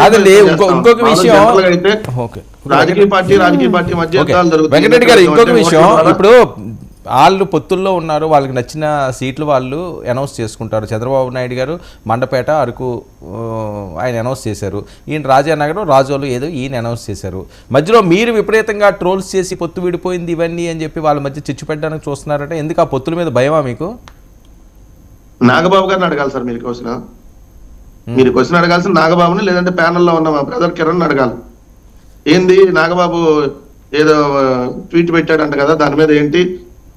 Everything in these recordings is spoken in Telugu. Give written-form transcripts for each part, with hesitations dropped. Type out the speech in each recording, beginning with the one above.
కాదండి. ఇంకొక విషయం అయితే రాజకీయ పార్టీ మధ్య వెంకటరెడ్డి గారు ఇంకొక విషయం, ఇప్పుడు వాళ్ళు పొత్తుల్లో ఉన్నారు, వాళ్ళకి నచ్చిన సీట్లు వాళ్ళు అనౌన్స్ చేసుకుంటారు. చంద్రబాబు నాయుడు గారు మండపేట, అరకు ఆయన అనౌన్స్ చేశారు. ఈయన రాజానగరం, రాజోలు ఏదో ఈయన అనౌన్స్ చేశారు. మధ్యలో మీరు విపరీతంగా ట్రోల్స్ చేసి పొత్తు విడిపోయింది ఇవన్నీ అని చెప్పి వాళ్ళ మధ్య చిచ్చు పెట్టడానికి చూస్తున్నారంటే ఎందుకు? ఆ పొత్తుల మీద భయమా మీకు? నాగబాబు గారిని అడగాలి సార్ మీరు క్వశ్చన్ అడగాల్సిన నాగబాబుని, లేదంటే ప్యానల్లో ఉన్న మా బ్రదర్ కిరణ్ అడగాలి. ఏంది నాగబాబు ఏదో ట్వీట్ పెట్టాడంట కదా, దాని మీద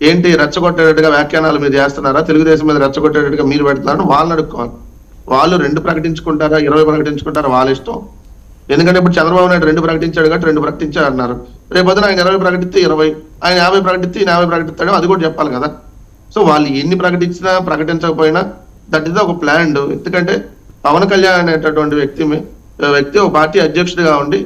ఏంటి రెచ్చగొట్టేటట్టుగా వ్యాఖ్యానాలు మీరు చేస్తున్నారా, తెలుగుదేశం మీద రెచ్చగొట్టేటట్టుగా మీరు పెడుతున్నారని వాళ్ళని అడుక్కోవాలి. వాళ్ళు 2 ప్రకటించుకుంటారా 20 ప్రకటించుకుంటారా వాళ్ళ ఇష్టం. ఎందుకంటే ఇప్పుడు చంద్రబాబు నాయుడు 2 ప్రకటించాడు కాబట్టి 2 ప్రకటించాడు అన్నారు. రేపొద్దున ఆయన 20 ప్రకటిస్తే 20, ఆయన 50 ప్రకటిస్తే 50 ప్రకటిస్తాడు, అది కూడా చెప్పాలి కదా. సో వాళ్ళు ఎన్ని ప్రకటించినా ప్రకటించకపోయినా దట్ ఇస్ ఒక ప్లాన్. ఎందుకంటే పవన్ కళ్యాణ్ అనేటటువంటి వ్యక్తి ఒక పార్టీ అధ్యక్షుడిగా ఉండి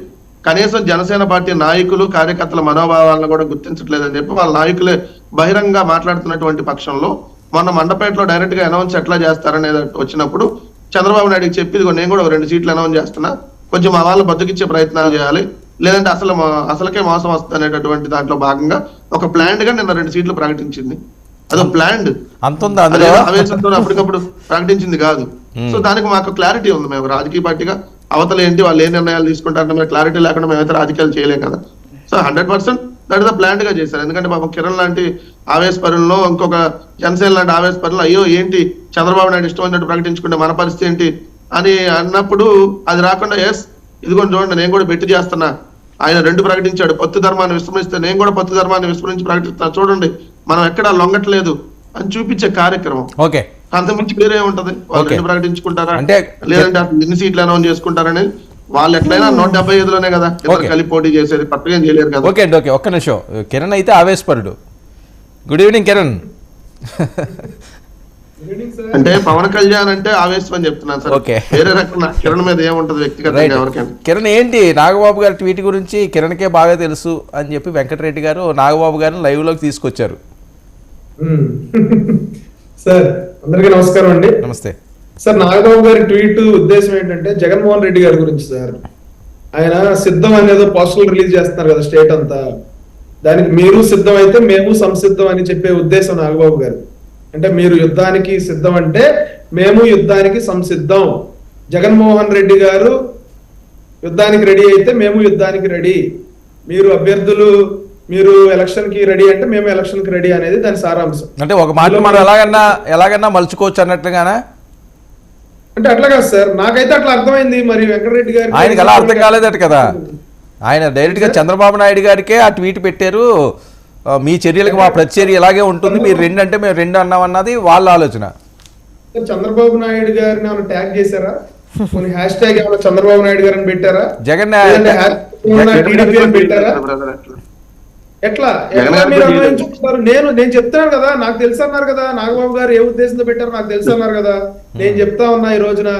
కనీసం జనసేన పార్టీ నాయకులు కార్యకర్తల మనోభావాలను కూడా గుర్తించట్లేదని చెప్పి వాళ్ళ నాయకులే బహిరంగ మాట్లాడుతున్నటువంటి పక్షంలో మొన్న మండపేటలో డైరెక్ట్ గా అనౌన్స్ ఎట్లా చేస్తారనేది వచ్చినప్పుడు చంద్రబాబు నాయుడుకి చెప్పి నేను కూడా 2 సీట్లు అనౌన్స్ చేస్తున్నా, కొంచెం మా వాళ్ళు బతుకిచ్చే ప్రయత్నాలు చేయాలి, లేదంటే అసలుకే మోసం వస్తుంది అనేటటువంటి దాంట్లో భాగంగా ఒక ప్లాన్ గా నిన్న 2 సీట్లు ప్రకటించింది. అదో ప్లాన్ ఆవేశంతో అప్పటికప్పుడు ప్రకటించింది కాదు. సో దానికి మాకు క్లారిటీ ఉంది. మేము రాజకీయ పార్టీగా అవతల ఏంటి వాళ్ళు ఏ నిర్ణయాలు తీసుకుంటారంటే మేము క్లారిటీ లేకుండా మేమైతే రాజకీయాలు చేయలేం కదా. సో 100% దట్ ఇస్ ప్లాన్ గా చేశారు. ఎందుకంటే పాపం కిరణ్ లాంటి ఆవేశపరుల్లో, ఇంకొక జనసేన లాంటి ఆవేశపరులు అయ్యో ఏంటి చంద్రబాబు నాయుడు ఇష్టం అయినట్టు ప్రకటించుకుంటే మన పరిస్థితి ఏంటి అని అన్నప్పుడు అది రాకుండా ఇదిగోండి చూడండి నేను కూడా బెట్టి చేస్తున్నా, ఆయన 2 ప్రకటించాడు, పొత్తు ధర్మాన్ని విస్మరిస్తే నేను కూడా పొత్తు ధర్మాన్ని విస్మరించి ప్రకటిస్తున్నా, చూడండి మనం ఎక్కడా లొంగట్లేదు అని చూపించే కార్యక్రమం. ఓకే, అంతకుమించి వేరే ఉంటది. వాళ్ళు 2 ప్రకటించుకుంటారా లేదంటే ఎన్ని సీట్లు అనౌన్స్ చేసుకుంటారని వాళ్ళు ఎట్లయినా 175లోనే కదా కలిపి పోటీ చేసేది, కొత్తగా ఏం చేయలేరు కదా. ఓకే అండి, ఓకే, ఒక్క నిమిషం. కిరణ్ అయితే ఆవేశపరుడు. Good evening Kiran. అంటే పవన్ కళ్యాణ్ అంటే ఆవేశం అని చెప్తున్నాను సార్. వేరే రకం కిరణ్ మీద ఏముంటది వ్యక్తిగతంగా ఎవరికైనా. కిరణ్ ఏంటి నాగబాబు గారి ట్వీట్ గురించి కిరణ్కే బాగా తెలుసు అని చెప్పి వెంకటరెడ్డి గారు నాగబాబు గారిని లైవ్ లోకి తీసుకొచ్చారు. సార్ అందరికీ నమస్కారం అండి. నమస్తే సార్. నాగబాబు గారి ట్వీట్ ఉద్దేశం ఏంటంటే జగన్మోహన్ రెడ్డి గారి గురించి సార్. ఆయన సిద్ధం అనేదో పోస్టర్లు రిలీజ్ చేస్తున్నారు కదా స్టేట్ అంతా, దానికి మీరు సిద్ధం అయితే మేము సంసిద్ధం అని చెప్పే ఉద్దేశం నాగబాబు గారు. అంటే మీరు యుద్ధానికి సిద్ధం అంటే మేము యుద్ధానికి సంసిద్ధం. జగన్మోహన్ రెడ్డి గారు యుద్ధానికి రెడీ అయితే మేము యుద్ధానికి రెడీ. మీరు అభ్యర్థులు మీరు ఎలక్షన్ కి రెడీ అంటే మేము ఎలక్షన్ కి రెడీ అనేది దాని సారాంశం. అంటే ఒక మాట మనం ఎలాగన్నా మలుచుకోవచ్చు అన్నట్లుగానా? అంటే అట్లా కాదు సార్, నాకైతే అట్లా అర్థమైంది. మరి వెంకటరెడ్డి గారు ఆయనకి అలా అర్థం కాలేదట కదా. ఆయన డైరెక్ట్ గా చంద్రబాబు నాయుడు గారికే ఆ ట్వీట్ పెట్టారు, మీ చర్యలకు మా ప్రతిచర్య ఇలాగే ఉంటుంది, మీరు 2 అంటే మేము 2 అన్నామన్నది వాళ్ళ ఆలోచన. చంద్రబాబు నాయుడు గారిని ఏమైనా ట్యాగ్ చేశారా? కొన్ని హ్యాష్ ట్యాగ్ ఏమైనా చంద్రబాబు నాయుడు గారిని పెట్టారా? జగన్ పెట్టారా? ఎట్లా మీరు అన్వయించుకుంటారు? నేను చెప్తున్నాను కదా, నాకు తెలుసు అన్నారు కదా, నాగబాబు గారు ఏ ఉద్దేశంతో పెట్టారో నాకు తెలుసు అన్నారు కదా. నేను చెప్తా ఉన్నా ఈ రోజున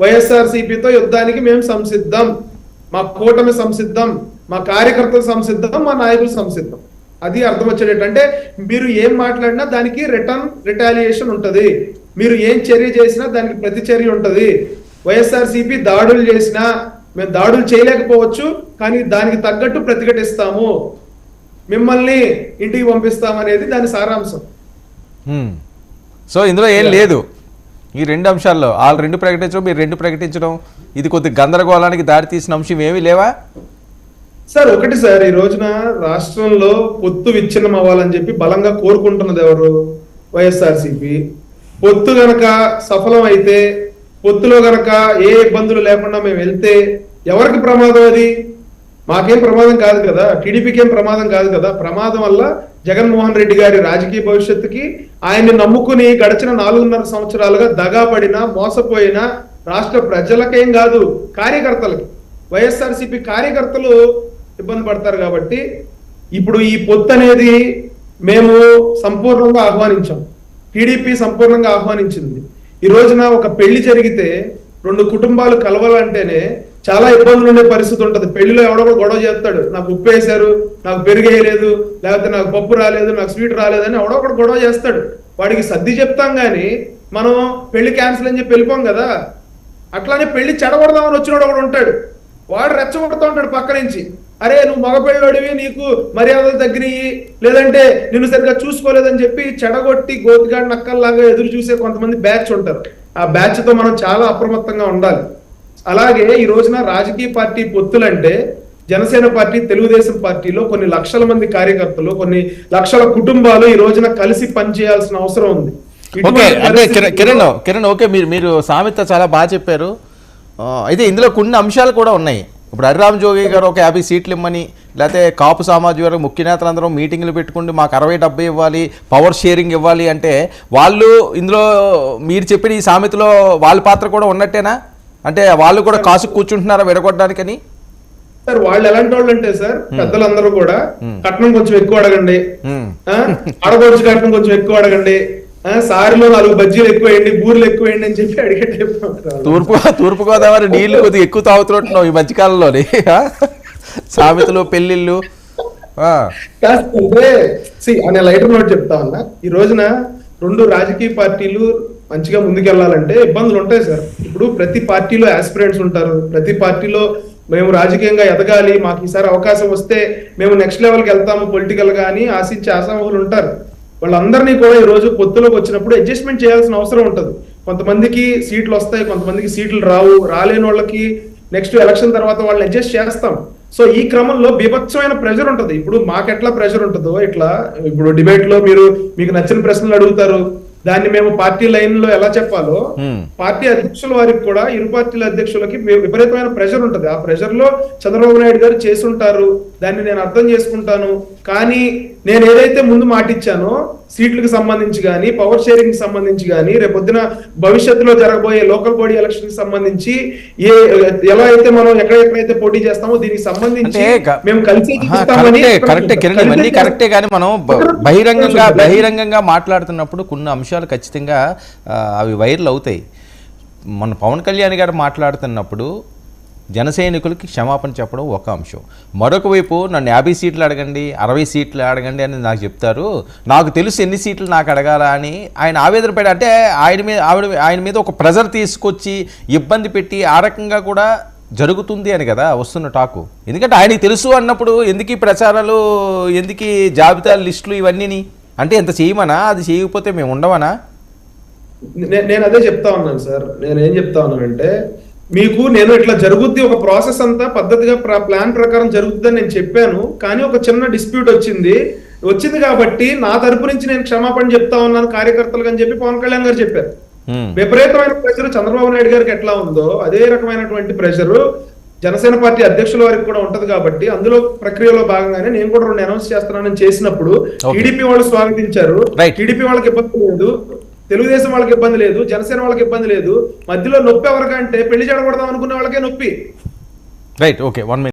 వైఎస్ఆర్సీపీతో యుద్ధానికి మేము సంసిద్ధం, మా కూటమి సంసిద్ధం, మా కార్యకర్తలు సంసిద్ధం, మా నాయకులు సంసిద్ధం. అది అర్థం వచ్చేటట్టు. అంటే మీరు ఏం మాట్లాడినా దానికి రిటాలియేషన్ ఉంటది. మీరు ఏం చర్య చేసినా దానికి ప్రతిచర్య ఉంటది. వైఎస్ఆర్సీపీ దాడులు చేసినా మేము దాడులు చేయలేకపోవచ్చు, కానీ దానికి తగ్గట్టు ప్రతిఘటిస్తాము, మిమ్మల్ని ఇంటికి పంపిస్తామనేది దాని సారాంశం. సో ఇందులో ఏం లేదు ఈ 2 అంశాల్లో. వాళ్ళు 2 ప్రకటించడం, మీరు 2 ప్రకటించడం, ఇది కొద్ది గందరగోళానికి దారి తీసిన అంశం ఏమీ లేవా సార్? ఒకటి సార్, ఈ రోజున రాష్ట్రంలో పొత్తు విచ్ఛిన్నం అవ్వాలని చెప్పి బలంగా కోరుకుంటున్నది ఎవరు? వైఎస్ఆర్సీపీ. పొత్తు గనక సఫలం అయితే, పొత్తులో గనక ఏ ఇబ్బందులు లేకుండా మేము వెళ్తే ఎవరికి ప్రమాదం? అది మాకేం ప్రమాదం కాదు కదా, టీడీపీకి ఏం ప్రమాదం కాదు కదా. ప్రమాదం వల్ల జగన్మోహన్ రెడ్డి గారి రాజకీయ భవిష్యత్తుకి, ఆయన్ని నమ్ముకుని గడిచిన 4.5 సంవత్సరాలుగా దగాపడినా మోసపోయినా రాష్ట్ర ప్రజలకేం కాదు, కార్యకర్తలకి, వైఎస్ఆర్సీపీ కార్యకర్తలు ఇబ్బంది పడతారు. కాబట్టి ఇప్పుడు ఈ పొత్తు అనేది మేము సంపూర్ణంగా ఆహ్వానించాం, టీడీపీ సంపూర్ణంగా ఆహ్వానించింది. ఈ రోజున ఒక పెళ్లి జరిగితే 2 కుటుంబాలు కలవాలంటేనే చాలా ఇబ్బందులు ఉండే పరిస్థితి ఉంటది. పెళ్లిలో ఎవడో గొడవ చేస్తాడు, నాకు ఉప్పు వేశారు, నాకు పెరుగేయలేదు, లేకపోతే నాకు పప్పు రాలేదు, నాకు స్వీట్ రాలేదని ఎవడో ఒకడు గొడవ చేస్తాడు. వాడికి సర్ది చెప్తాం గానీ మనం పెళ్లి క్యాన్సిల్ అని చెప్పి వెళ్ళిపోం కదా. అట్లానే పెళ్లి చెడగొడదామని వచ్చినోడు ఒకడు ఉంటాడు, వాడు రెచ్చగొడతా ఉంటాడు పక్క నుంచి, అరే నువ్వు మగపెళ్ళోడివి, నీకు మర్యాదలు తగ్గినాయి, లేదంటే నిన్ను సరిగ్గా చూసుకోలేదని చెప్పి చెడగొట్టి గోతిగాడి నక్కల్లాగా ఎదురు చూసే కొంతమంది బ్యాచ్ ఉంటారు. ఆ బ్యాచ్ తో మనం చాలా అప్రమత్తంగా ఉండాలి. అలాగే ఈ రోజున రాజకీయ పార్టీ పొత్తులంటే జనసేన పార్టీ, తెలుగుదేశం పార్టీలో కొన్ని లక్షల మంది కార్యకర్తలు, కొన్ని లక్షల కుటుంబాలు ఈ రోజున కలిసి పనిచేయాల్సిన అవసరం ఉంది. ఓకే, అంటే కిరణ్ ఓకే, మీరు సామెత చాలా బాగా చెప్పారు. అయితే ఇందులో కొన్ని అంశాలు కూడా ఉన్నాయి. ఇప్పుడు హరిరామ్ జోగి గారు ఒక 50 సీట్లు ఇమ్మని, లేకపోతే కాపు సామాజిక వర్గం ముఖ్య నేతలందరూ మీటింగ్లు పెట్టుకుంటే మాకు 60-70 ఇవ్వాలి, పవర్ షేరింగ్ ఇవ్వాలి అంటే వాళ్ళు ఇందులో మీరు చెప్పిన ఈ సామెతలో వాళ్ళ పాత్ర కూడా ఉన్నట్టేనా? అంటే వాళ్ళు కూడా కాసు కూర్చుంటున్నారా విడగొట్టడానికని? సార్ వాళ్ళు ఎలాంటి వాళ్ళు అంటే సార్, పెద్దలందరూ కూడా కట్నం కొంచెం ఎక్కువ అడగండి, ఆడపడుచు కట్నం కొంచెం ఎక్కువ అడగండి, సారిలో 4 బజ్జీలు ఎక్కువ వేయండి, బూరెలు ఎక్కువ వేయండి అని చెప్పి అడిగే టైప్. తూర్పుగోదావరి నీళ్లు కొద్దిగా ఎక్కువ తాగుతున్నట్టున్నావు ఈ మధ్యకాలంలోని. సామెతలు, పెళ్లిళ్ళు. అనే లైటర్ నోట్ చెప్తా ఉన్నా, ఈ రోజున 2 రాజకీయ పార్టీలు మంచిగా ముందుకెళ్లాలంటే ఇబ్బందులు ఉంటాయి సార్. ఇప్పుడు ప్రతి పార్టీలో ఆస్పిరెంట్స్ ఉంటారు, ప్రతి పార్టీలో మేము రాజకీయంగా ఎదగాలి, మాకు ఈసారి అవకాశం వస్తే మేము నెక్స్ట్ లెవెల్కి వెళ్తాము పొలిటికల్ గా అని ఆశించే ఆశావహులు ఉంటారు. వాళ్ళందరినీ కూడా ఈ రోజు పొత్తులోకి వచ్చినప్పుడు అడ్జస్ట్మెంట్ చేయాల్సిన అవసరం ఉంటుంది. కొంతమందికి సీట్లు వస్తాయి, కొంతమందికి సీట్లు రాలేని వాళ్ళకి నెక్స్ట్ ఎలక్షన్ తర్వాత వాళ్ళని అడ్జస్ట్ చేస్తాం. సో ఈ క్రమంలో బీభత్సమైన ప్రెషర్ ఉంటుంది. ఇప్పుడు మాకెట్లా ప్రెషర్ ఉంటుందో ఇట్లా, ఇప్పుడు డిబేట్ లో మీకు నచ్చిన ప్రశ్నలు అడుగుతారు, దాన్ని మేము పార్టీ లైన్ లో ఎలా చెప్పాలో పార్టీ అధ్యక్షుల వారికి కూడా ఇరు పార్టీల అధ్యక్షులకి విపరీతమైన ప్రెషర్ ఉంటుంది. ఆ ప్రెషర్ లో చంద్రబాబు నాయుడు గారు చేసుంటారు, దాన్ని నేను అర్థం చేసుకుంటాను. కానీ నేను ఏదైతే ముందు మాటిచ్చానో సీట్లకు సంబంధించి కానీ, పవర్ షేరింగ్ కి సంబంధించి కానీ, రేపొద్దున భవిష్యత్తులో జరగబోయే లోకల్ బాడీ ఎలక్షన్ కి సంబంధించి ఎలా అయితే మనం ఎక్కడెక్కడైతే పోటీ చేస్తామో దీనికి సంబంధించి మేము కలిసి కరెక్టే. కానీ మనం బహిరంగంగా మాట్లాడుతున్నప్పుడు కొన్ని అంశాలు ఖచ్చితంగా అవి వైరల్ అవుతాయి. మన పవన్ కళ్యాణ్ గారు మాట్లాడుతున్నప్పుడు జనసైనికులకి క్షమాపణ చెప్పడం ఒక అంశం, మరొక వైపు నన్ను 50 సీట్లు అడగండి, 60 సీట్లు అడగండి అని నాకు చెప్తారు, నాకు తెలుసు ఎన్ని సీట్లు నాకు అడగాల అని ఆయన ఆవేదన పడి, అంటే ఆయన మీద ఒక ప్రెజర్ తీసుకొచ్చి ఇబ్బంది పెట్టి ఆ రకంగా కూడా జరుగుతుంది అని కదా వస్తున్న టాకు. ఎందుకంటే ఆయనకి తెలుసు అన్నప్పుడు ఎందుకు ఈ ప్రచారాలు, ఎందుకు ఈ జాబితా లిస్టులు ఇవన్నీ? అంటే ఎంత చేయమనా? అది చేయకపోతే మేము ఉండవనా? నేను అదే చెప్తా ఉన్నాను సార్. నేను ఏం చెప్తా ఉన్నానంటే, మీకు నేను ఇట్లా జరుగుద్ది, ఒక ప్రాసెస్ అంతా పద్ధతిగా ప్లాన్ ప్రకారం జరుగుతుందని నేను చెప్పాను. కానీ ఒక చిన్న డిస్ప్యూట్ వచ్చింది కాబట్టి నా తరపు నుంచి నేను క్షమాపణ చెప్తా ఉన్నాను కార్యకర్తలకు అని చెప్పి పవన్ కళ్యాణ్ గారు చెప్పారు. విపరీతమైన ప్రెషర్ చంద్రబాబు నాయుడు గారికి ఎట్లా ఉందో అదే రకమైనటువంటి ప్రెషర్ జనసేన పార్టీ అధ్యక్షుల వారికి కూడా ఉంటది. కాబట్టి అందులో ప్రక్రియలో భాగంగానే నేను కూడా 2 అనౌన్స్ చేస్తున్నానని చేసినప్పుడు టీడీపీ వాళ్ళు స్వాగతించారు. టీడీపీ వాళ్ళకి ఇబ్బంది లేదు, తెలుగుదేశం వాళ్ళకి ఇబ్బంది లేదు, జనసేన వాళ్ళకి ఇబ్బంది లేదు. మధ్యలో నొప్పి ఎవరికంటే పెళ్లి చెడగొడదాం అనుకునే వాళ్ళకే నొప్పి. Right, okay, 1 minute.